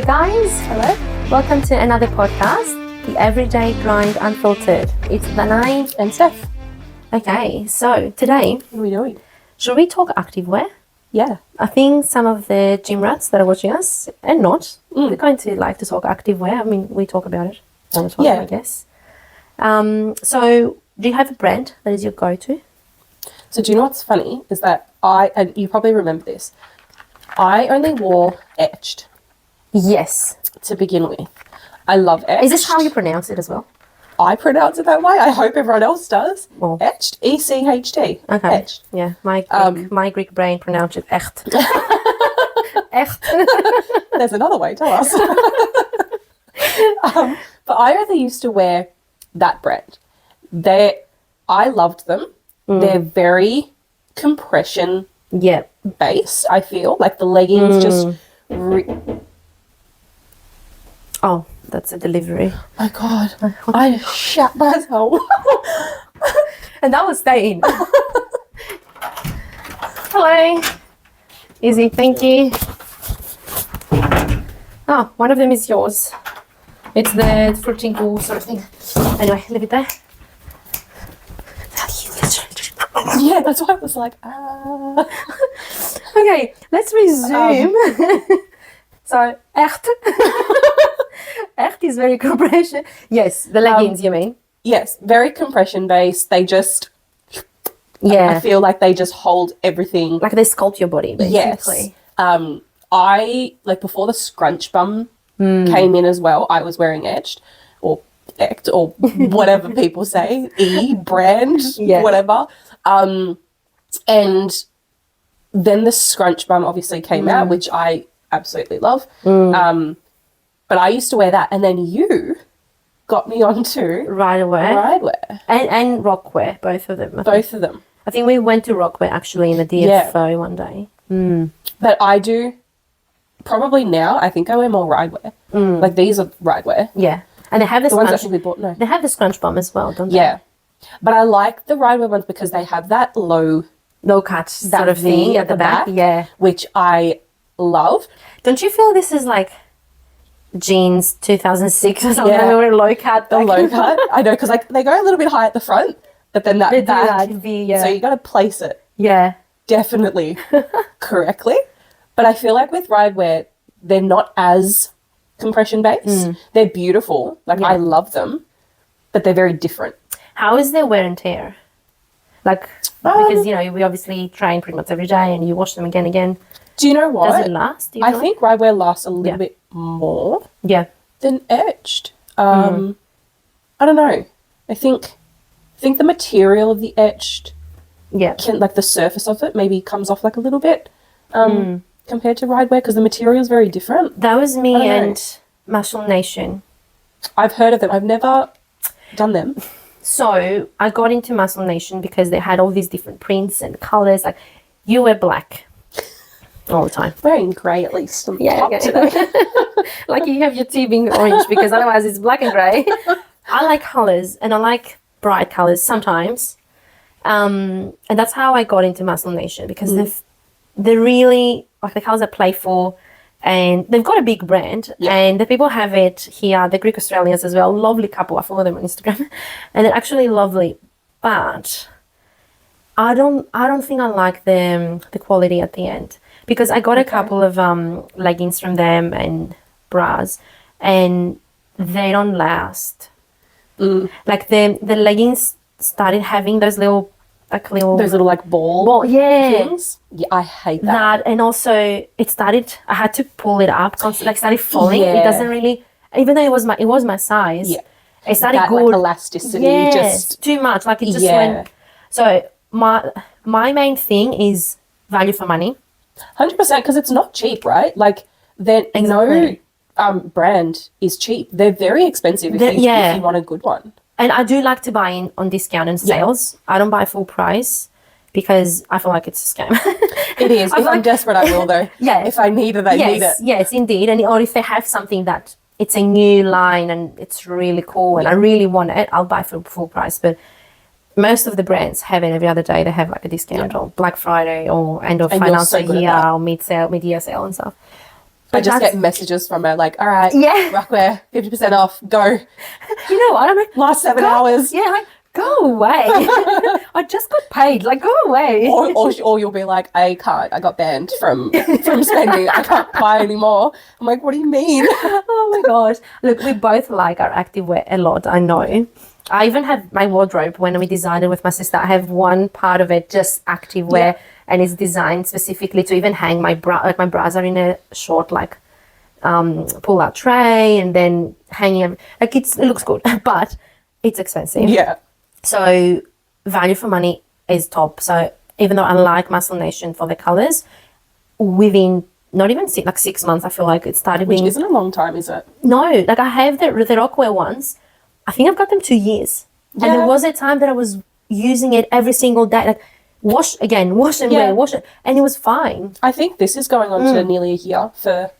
guys. Hello. Welcome to another podcast, The Everyday Grind Unfiltered. It's Danai And Steph. Okay, so today, What are we doing? should we talk activewear? Yeah. I think some of the gym rats that are watching us, and not, they're going to like to talk activewear. I mean, we talk about it all the time, Yeah. I guess. So do you have a brand that is your go-to? So do you know what's funny is that and you probably remember this, I only wore Etched Yes. to begin with. I love Etched. Is this how you pronounce it as well? I pronounce it that way. I hope everyone else does. Well. Etched. E-C-H-T. Okay. Etched. Yeah, my Greek brain pronounced it echt. Echt. There's another way, tell us. But I only used to wear that brand. I loved them. They're very compression Yeah. based, I feel. Like the leggings just... Oh, that's a delivery. My God, I shat myself. And that was staying. Hello. Easy, thank you. Oh, one of them is yours. It's the fruit tinkle sort of thing. Anyway, leave it there. Yeah, that's why I was like, Okay, let's resume. So, echt. Echt is very compression. Yes, the leggings, you mean? Yes, very compression based. They just, Yeah. I feel like they just hold everything. Like they sculpt your body, basically. Yes. I, like before the scrunch bum came in as well, I was wearing Etched or Ect or whatever people say, brand, Yeah. whatever. And then the scrunch bum obviously came out, which I absolutely love. But I used to wear that, and then you got me onto Ridewear. Ridewear. And Rockwear, both of them. Both of them. I think we went to Rockwear actually in the DFO one day. But I do, probably now, I think I wear more Ridewear. Like these are Ridewear. Yeah. And they have the The ones that scrunch. we bought, no. They have the scrunch bomb as well, don't they? Yeah. But I like the Ridewear ones because they have that low cut sort of V thing at the back. Yeah. which I love. Don't you feel this is like jeans 2006 or something? Yeah. They were low cut. The low cut. I know, because like they go a little bit high at the front, but then that They do back. that V, yeah. So you got to place it Yeah. definitely correctly. But I feel like with Ridewear, they're not as compression based. They're beautiful. Like I love them, but they're very different. How is their wear and tear? Like, because, you know, we obviously train pretty much every day and you wash them again and again. Do you know what? Does it last? Do you I feel think Ridewear lasts a little bit more like? Yeah. than Etched. I don't know. I think the material of the Etched Yeah. can, like the surface of it maybe comes off like a little bit compared to Ridewear because the material is very different. That was me I don't know. and Muscle Nation. I've heard of them. I've never done them. So I got into Muscle Nation because they had all these different prints and colors. Like, you wear black all the time. Wearing grey at least on the Yeah, top okay. today. Like you have your tea being orange because otherwise it's black and grey. I like colours and I like bright colours sometimes. And that's how I got into Muscle Nation because they're really, like the colours are playful and they've got a big brand and the people have it here, the Greek Australians as well, lovely couple. I follow them on Instagram and they're actually lovely. But I don't think I like the quality at the end. Because I got a couple of leggings from them and bras, and they don't last. Like the leggings started having those little like ball things. Yeah, I hate that. And also it started. I had to pull it up. Like started falling. Yeah. It doesn't really, even though it was my size. Yeah. It started That good. like elasticity just too much. Like it just went. So my main thing is value for money. 100% because it's not cheap, right? Like then Exactly. no brand is cheap. They're very expensive if you want a good one. And I do like to buy in on discount and sales. I don't buy full price because I feel like it's a scam. It is. If I'm desperate, I will though. Yeah. If I need it, I need it. Yes, indeed. And or if they have something that it's a new line and it's really cool and I really want it, I'll buy for full price. But most of the brands have it every other day. They have like a discount or Black Friday or end of financial year or mid-year sale and stuff. I just that's- get messages from her like, all right, Yeah. Rockwear, 50% off, go. You know what? I'm like, Last 7 hours. yeah, like, go away. I just got paid. Like, go away. Or you'll be like, I can't. I got banned from spending. I can't buy anymore. I'm like, what do you mean? Oh my gosh. Look, we both like our activewear a lot, I know. I even have my wardrobe when we designed it with my sister. I have one part of it just activewear, and it's designed specifically to even hang my bra. Like my bras are in a short pull out tray, and then hanging. Like it looks good, but it's expensive. Yeah. So value for money is top. So even though I like Muscle Nation for the colors, within not even 6 months, I feel like it started Which being. isn't a long time, is it? No, like I have the Rockwear ones. I think I've got them 2 years. And Yeah. there was a time that I was using it every single day. Like wash and Yeah. wear, wash it. And it was fine. I think this is going on to nearly a year for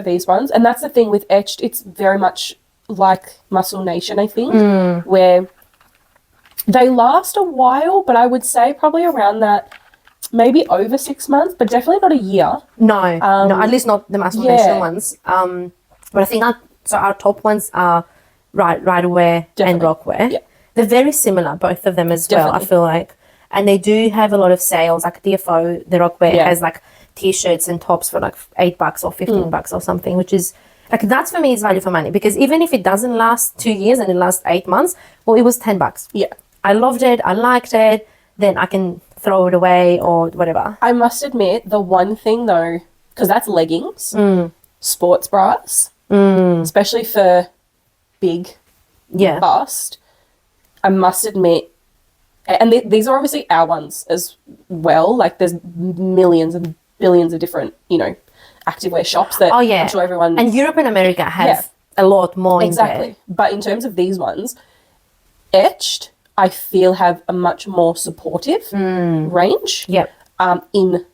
these ones. And that's the thing with Etched. It's very much like Muscle Nation, I think, where they last a while, but I would say probably around that, maybe over 6 months, but definitely not a year. No, at least not the Muscle yeah. Nation ones. But I think our top ones are Riderwear and Rockwear. Yeah. They're very similar, both of them as well, I Definitely. feel like. And they do have a lot of sales. Like DFO, the Rockwear Yeah. has like t-shirts and tops for like $8 or $15 or something, which is like, that's for me is value for money, because even if it doesn't last 2 years and it lasts 8 months, well, it was $10. Yeah. I loved it. I liked it. Then I can throw it away or whatever. I must admit, the one thing though, because that's leggings, sports bras, especially for big Yeah. bust, I must admit, and these are obviously our ones as well. Like there's millions and billions of different, activewear shops that Oh, yeah. I'm sure everyone... And Europe and America have a lot more Exactly. in there. But in terms of these ones, Etched, I feel have a much more supportive range. Yep. In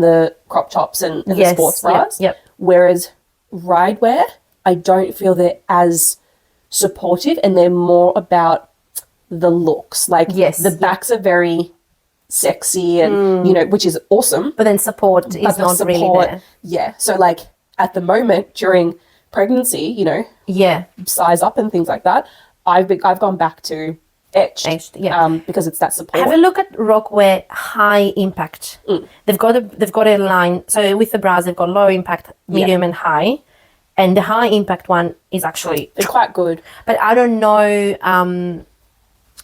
the crop tops and the Yes, sports yep, bras. yep. Whereas Ridewear, I don't feel they're as supportive, and they're more about the looks. Like Yes, the yep. backs are very sexy and which is awesome. But then support is But the not really support- there. Yeah. So like at the moment during pregnancy, Yeah. size up and things like that, I've gone back to Etched. Etched, yeah. Because it's that support. Have a look at Rockwear High Impact. They've got a line. So with the bras, they've got low impact, medium, and high. And the high impact one is actually, They're quite good. but I don't know.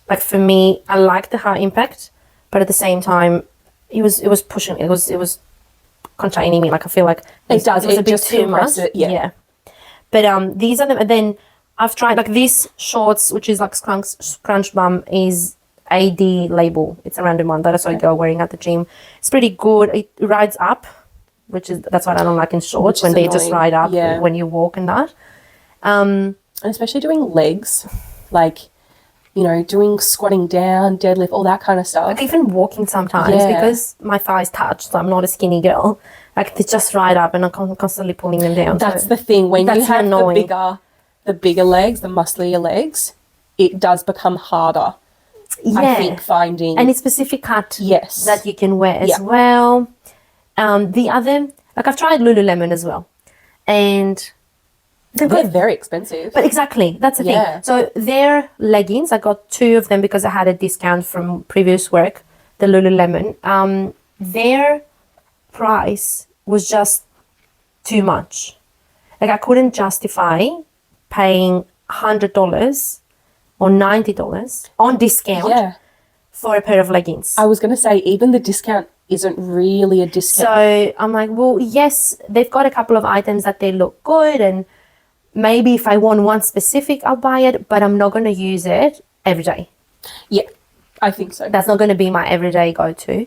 Like for me, I like the high impact, but at the same time, it was pushing. It was containing me. Like I feel like It does. was It a bit just too much. compressed it, yeah. But these are them. And then I've tried like these shorts, which is like scrunch bum, is AD label. It's a random one that I saw a girl wearing at the gym. It's pretty good. It rides up, that's what I don't like in shorts, Which is when they just annoying. ride up Yeah. when you walk and that. And especially doing legs, like, doing squatting down, deadlift, all that kind of stuff. Like even walking sometimes, Yeah. because my thighs touch, so I'm not a skinny girl. Like they just ride up and I'm constantly pulling them down. That's so the thing. When you that's have annoying. the bigger legs, the musclier legs, it does become harder. I think finding and it's specific cut Yes. that you can wear as Yeah. well. The other, like I've tried Lululemon as well, and they're very expensive. but exactly, that's the Yeah. thing. So their leggings, I got 2 of them because I had a discount from previous work, the Lululemon. Their price was just too much. Like I couldn't justify paying $100 or $90 on discount yeah. for a pair of leggings. I was going to say, even the discount isn't really a discount. So I'm like, well, yes, they've got a couple of items that they look good, and maybe if I want one specific, I'll buy it, but I'm not going to use it every day. Yeah, I think so. That's not going to be my everyday go-to.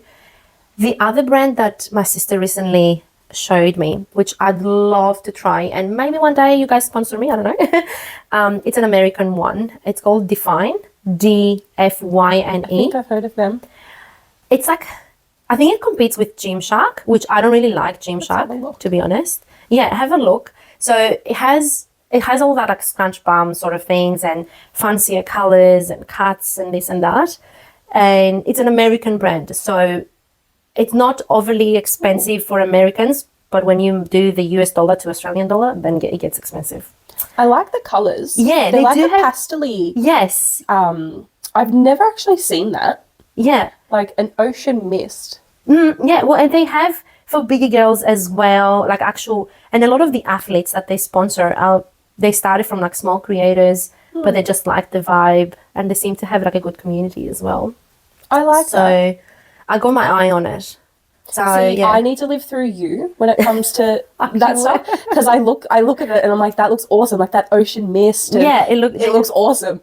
The other brand that my sister recently showed me, which I'd love to try, and maybe one day you guys sponsor me, I don't know. It's an American one. It's called Define, I DFYNE. think I've heard of them. It's like, I think it competes with Gymshark, which I don't really like have a Gymshark, look. to be honest. Yeah, have a look. So it has all that like scrunch bum sort of things and fancier colors and cuts and this and that. And it's an American brand, so it's not overly expensive for Americans, but when you do the US dollar to Australian dollar, then it gets expensive. I like the colours. Yeah, They're they like do a have- pastel-y. Yes. I've never actually seen that. Yeah. Like an ocean mist. Yeah, well, and they have for bigger girls as well, like actual, and a lot of the athletes that they sponsor they started from like small creators, but they just like the vibe, and they seem to have like a good community as well. I like that. So I got my eye on it. So See, yeah, I need to live through you when it comes to that stuff, because I look at it and I'm like, that looks awesome, like that ocean mist. And yeah, it looks awesome.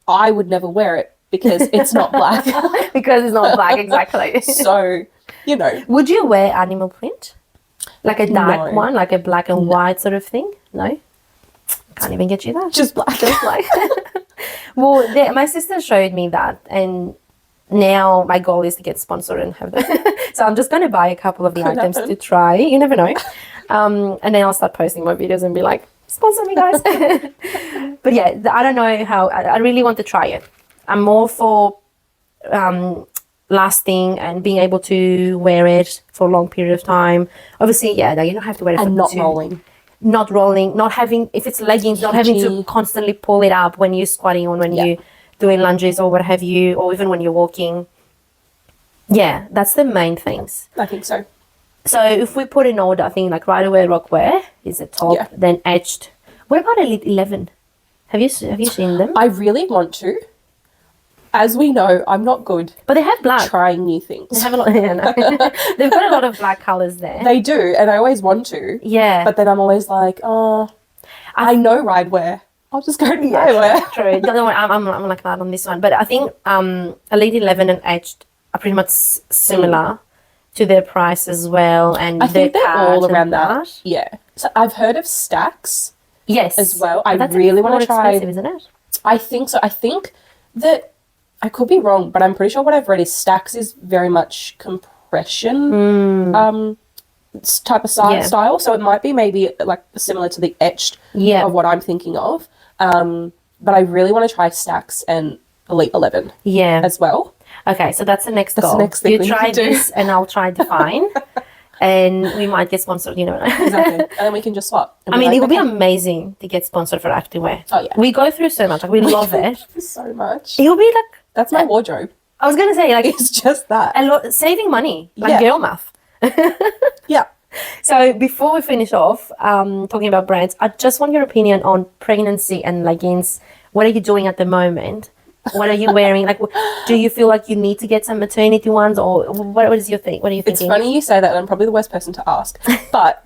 I would never wear it because it's not black. because it's not black exactly. So, you know, Would you wear animal print, like a dark No. one, like a black and white sort of thing? No, can't even get you that. just black. Just like well, my sister showed me that, and now my goal is to get sponsored and have them. So I'm just going to buy a couple of the Could items happen. to try. You never know. And then I'll start posting more videos and be like, sponsor me, guys. But yeah, I don't know how. I really want to try it. I'm more for lasting and being able to wear it for a long period of time. Obviously, yeah, you don't have to wear it for And not two- rolling. not rolling, not having, if it's leggings, not having to Hitchy. constantly pull it up when you're squatting or when Yeah. you're doing lunges or what have you, or even when you're walking. Yeah, that's the main things. I think so. So if we put in order, I think like right away rockwear is the top, Yeah. then edged. What about Elite 11? Have you seen them? I really want to. As we know, I'm not good But they have black. trying new They things. have a lot. Yeah, no. They've got a lot of black colors there. They do, and I always want to. Yeah. But then I'm always like, oh, I know ride wear. I'll just go to ride wear. True. Don't worry, I'm like that on this one. But I think Elite 11 and Edged are pretty much similar to their price as well. And I think their they're all cut and around that. Yeah. So I've heard of Stacks Yes. as well. But I that's a really bit want more to try. expensive, isn't it? I think so. I think that I could be wrong, but I'm pretty sure what I've read is Stacks is very much compression type of Yeah. style. So it might be maybe like similar to the etched Yeah. of what I'm thinking of. But I really want to try Stacks and Elite 11 Yeah. as well. Okay, so that's the next That's the goal. next thing You we need try to do. this and I'll try Define. And we might get sponsored, you know. Exactly. And then we can just swap. And I be mean, like, it would be okay, amazing to get sponsored for Activewear. Oh, yeah. We go through so much. Like, we love it. so much. It will be like, That's my wardrobe. I was going to say, like, It's just that. a lot, saving money, like Yeah. girl math. Yeah. So before we finish off talking about brands, I just want your opinion on pregnancy and leggings. What are you doing at the moment? What are you wearing? Like, do you feel like you need to get some maternity ones, or what is your thing? What are you It's thinking? funny you say that, and I'm probably the worst person to ask. But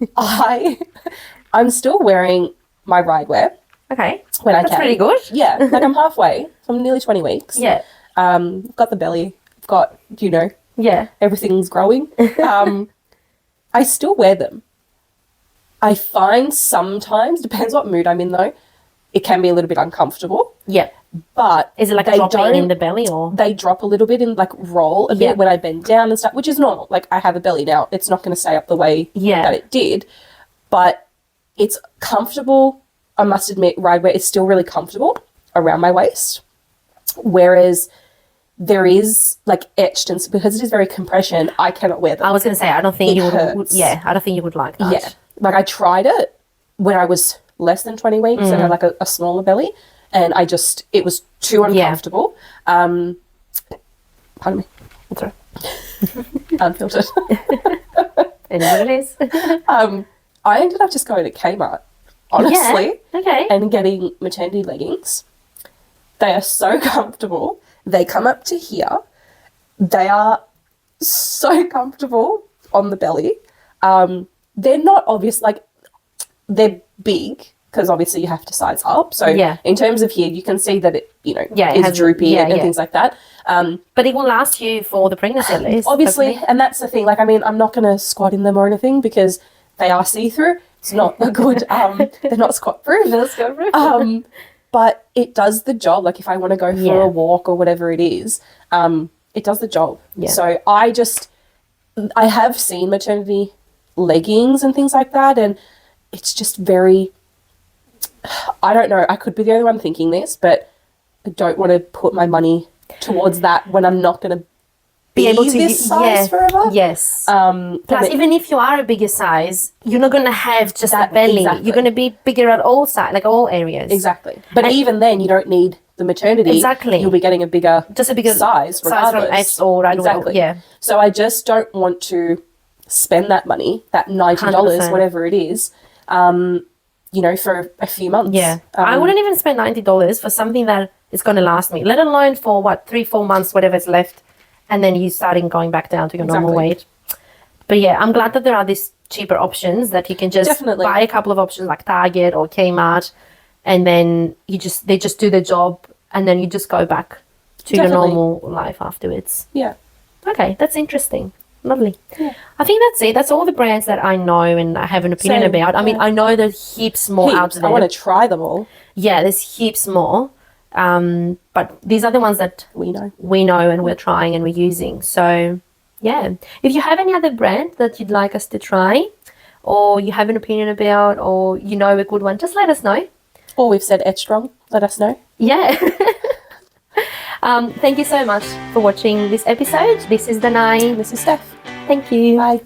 I'm still wearing my ride wear Okay, when I that's can. pretty good. Yeah, like I'm halfway. So I'm nearly 20 weeks. Yeah, I've got the belly. I've got, yeah, everything's growing. I still wear them. I find sometimes, depends what mood I'm in though, it can be a little bit uncomfortable. yeah. But Is it like a they dropping don't- in the belly, or They drop a little bit and like roll a Yeah. bit when I bend down and stuff, which is normal. Like I have a belly now. It's not going to stay up the way Yeah. that it did. But it's comfortable. I must admit, ride wear is still really comfortable around my waist. Whereas there is like etched, and because it is very compression, I cannot wear them. I was going to say, I don't think It you would. hurts. Yeah, I don't think you would like that. Yeah. Like I tried it when I was less than 20 weeks and had like a smaller belly, and it was too uncomfortable. Pardon me. That's right. Unfiltered. It is what it is. I ended up just going to Kmart, honestly, Yeah. Okay. and getting maternity leggings. They are so comfortable. They come up to here. They are so comfortable on the belly. They're not obvious, like they're big because obviously you have to size up. So Yeah. in terms of here, you can see that it, Yeah, it is has- droopy yeah, and yeah. things like that. But it will last you for the pregnancy at least. Obviously, hopefully. and that's the thing. Like, I mean, I'm not going to squat in them or anything because they are see-through. It's not a good, they're not squat-proof. Let's go for it. But it does the job. Like if I want to go for Yeah. a walk or whatever it is, it does the job. Yeah. So I have seen maternity leggings and things like that, and it's just very, I don't know, I could be the only one thinking this, but I don't want to put my money towards that when I'm not going to be able to this size forever. Yes. And Plus, even if you are a bigger size, you're not going to have just that belly. Exactly. You're going to be bigger at all sides, like all areas. Exactly. But even then, you don't need the maternity. Exactly. You'll be getting a bigger size regardless. From X or right Exactly. away. Yeah. So I just don't want to spend that money, that $90, 100%. whatever it is, for a few months. Yeah. I wouldn't even spend $90 for something that is going to last me, let alone for 3-4 months, whatever's left. And then you starting going back down to your normal weight. But yeah, I'm glad that there are these cheaper options that you can just buy a couple of options like Target or Kmart, and then they just do the job, and then you just go back to your normal life afterwards. Yeah. Okay, that's interesting. Lovely. Yeah. I think that's it. That's all the brands that I know and I have an opinion about. I mean, I know there's heaps more out there. I want to try them all. Yeah, there's heaps more. But these are the ones that we know and we're trying and we're using. So yeah, if you have any other brand that you'd like us to try, or you have an opinion about, or you know a good one, just let us know. Or we've said etched wrong, let us know. Yeah. Thank you so much for watching this episode. This is Danai. This is Steph. Thank you. Bye.